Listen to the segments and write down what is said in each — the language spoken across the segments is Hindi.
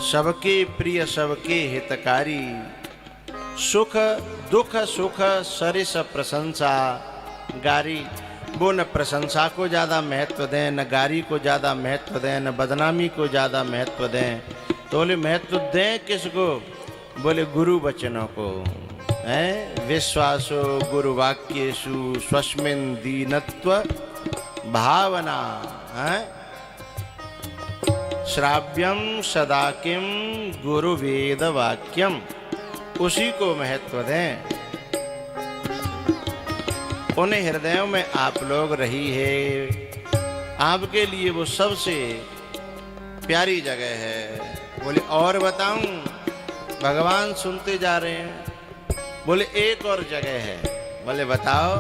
सबके प्रिय सबके हितकारी, सुख दुख सुख सरिस प्रशंसा गारी। वो न प्रशंसा को ज़्यादा महत्व दें, न गारी को ज़्यादा महत्व दें, न बदनामी को ज़्यादा महत्व दें। तो बोले महत्व दें किसको? बोले गुरु वचनों को। है विश्वासो गुरु वाक्येषु स्वस्मिन् दीनत्व भावना। है श्राव्यम सदा किम गुरु वेद वाक्यम, उसी को महत्व दें। उन हृदयों में आप लोग रही है, आपके लिए वो सबसे प्यारी जगह है। बोले और बताऊं? भगवान सुनते जा रहे हैं। बोले एक और जगह है। बोले बताओ।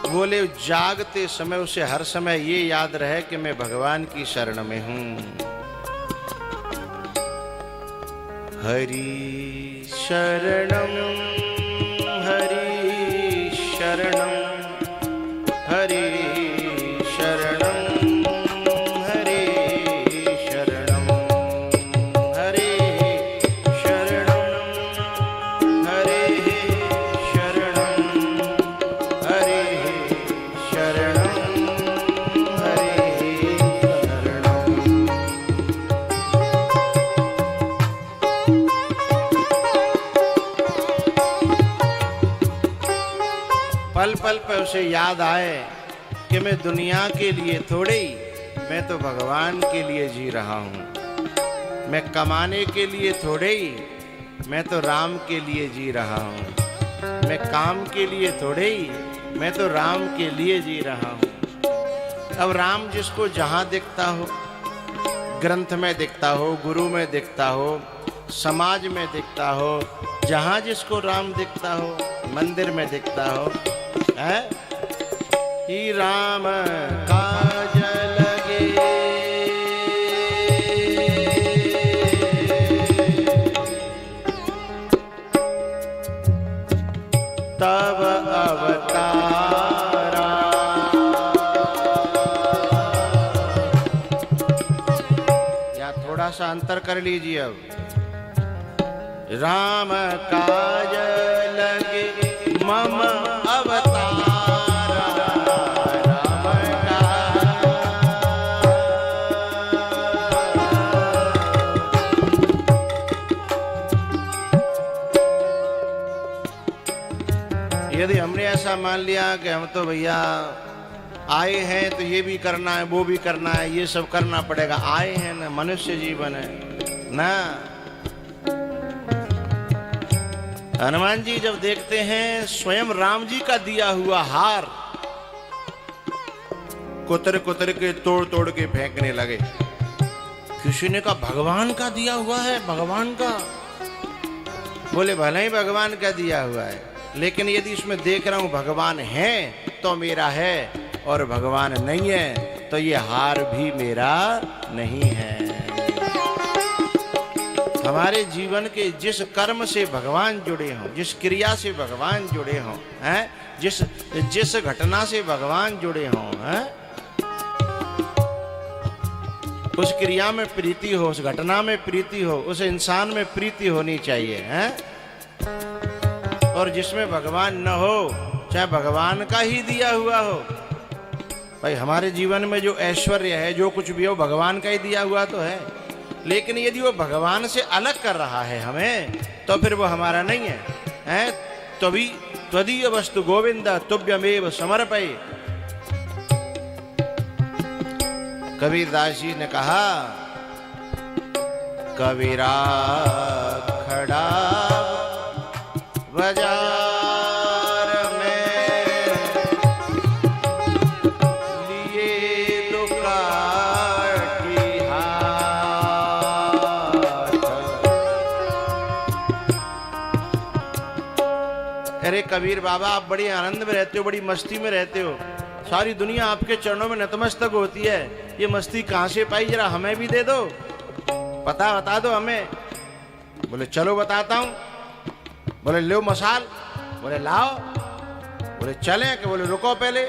बोले जागते समय उसे हर समय ये याद रहे कि मैं भगवान की शरण में हूं। हरि शरणम हरि शरणम हरि शरणम हरि शरणम हरि शरणम हरि शरणम हरि शरणम हरि शरणम। पल पल पे उसे याद आए कि मैं दुनिया के लिए थोड़े ही, मैं तो भगवान के लिए जी रहा हूँ। मैं कमाने के लिए थोड़े ही, मैं तो राम के लिए जी रहा हूँ। मैं काम के लिए थोड़े ही, मैं तो राम के लिए जी रहा हूँ। अब राम जिसको जहाँ दिखता हो, ग्रंथ में दिखता हो, गुरु में दिखता हो, समाज में दिखता हो, जहाँ जिसको राम दिखता हो, मंदिर में दिखता हो, है ही राम काज लगे। तब अवतारा। या थोड़ा सा अंतर कर लीजिए अब। राम काज लगे मम अवतारा। यदि हमने ऐसा मान लिया कि हम तो भैया आए हैं तो ये भी करना है, वो भी करना है, ये सब करना पड़ेगा, आए हैं ना, मनुष्य जीवन है ना। हनुमान जी जब देखते हैं स्वयं राम जी का दिया हुआ हार कुतर कुतर के तोड़ तोड़ के फेंकने लगे। किसी ने कहा भगवान का दिया हुआ है, भगवान का। बोले भले ही भगवान का दिया हुआ है, लेकिन यदि इसमें देख रहा हूं भगवान है तो मेरा है, और भगवान नहीं है तो ये हार भी मेरा नहीं है। हमारे जीवन के जिस कर्म से भगवान जुड़े हों, जिस क्रिया से भगवान जुड़े हों, हैं, जिस घटना से भगवान जुड़े हों, हैं, उस क्रिया में प्रीति हो, उस घटना में प्रीति हो, उस इंसान में प्रीति होनी चाहिए, हैं। और जिसमें भगवान न हो, चाहे भगवान का ही दिया हुआ हो। भाई हमारे जीवन में जो ऐश्वर्य है, जो कुछ भी हो, भगवान का ही दिया हुआ तो है, लेकिन यदि वो भगवान से अलग कर रहा है हमें, तो फिर वो हमारा नहीं है, हैं। तभी त्वदीय वस्तु गोविंद तुभ्यमेव समर्पये। कबीरदास जी ने कहा, कबीरा खड़ा बाजार में लिए दुकाठी हाथ। अरे कबीर बाबा, आप बड़ी आनंद में रहते हो, बड़ी मस्ती में रहते हो, सारी दुनिया आपके चरणों में नतमस्तक होती है। ये मस्ती कहां से पाई, जरा हमें भी दे दो, बता दो हमें। बोले चलो बताता हूं। बोले लो मसाल। बोले लाओ। बोले चलें कि बोले रुको पहले।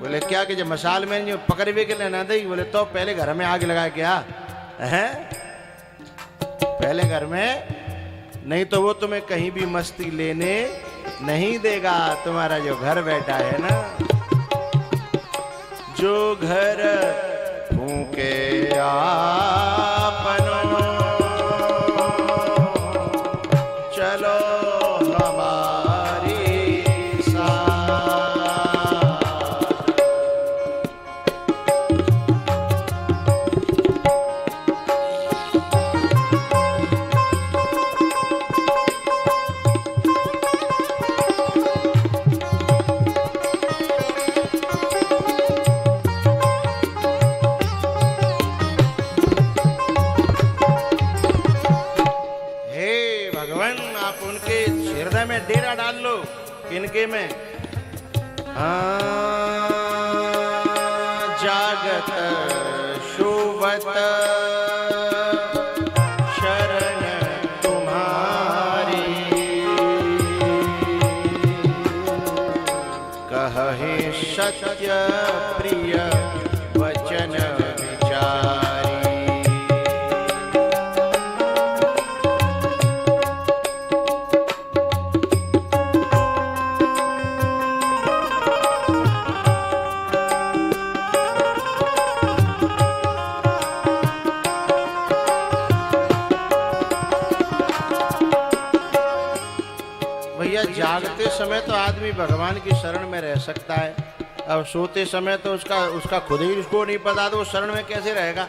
बोले क्या कि जब मसाल में पकड़वे के लिए ना दी, बोले तो पहले घर में आग लगा के आ, है पहले घर में, नहीं तो वो तुम्हें कहीं भी मस्ती लेने नहीं देगा। तुम्हारा जो घर बैठा है ना, जो घर फूके आपनो चलो हमारी साथ। में डेरा डाल लो, किनके में? जागत शोभत शरण तुम्हारी, कहे सत्य प्रिय वचन विचारी। जागते समय तो आदमी भगवान की शरण में रह सकता है, अब सोते समय तो उसका खुद ही उसको नहीं पता तो वो शरण में कैसे रहेगा।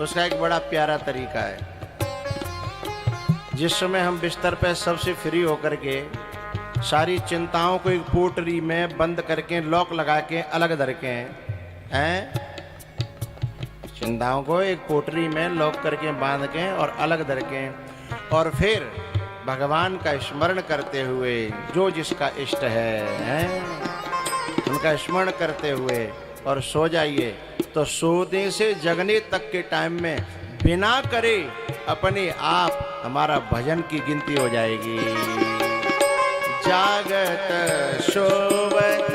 उसका एक बड़ा प्यारा तरीका है, जिस समय हम बिस्तर पे सबसे फ्री होकर के सारी चिंताओं को एक पोटरी में बंद करके लॉक लगा के अलग धर के हैं, चिंताओं को एक पोटरी में लॉक करके बांध के और अलग धर के, और फिर भगवान का स्मरण करते हुए जो जिसका इष्ट है उनका स्मरण करते हुए और सो जाइए, तो सोने से जगने तक के टाइम में बिना करे अपने आप हमारा भजन की गिनती हो जाएगी। जागत शोभत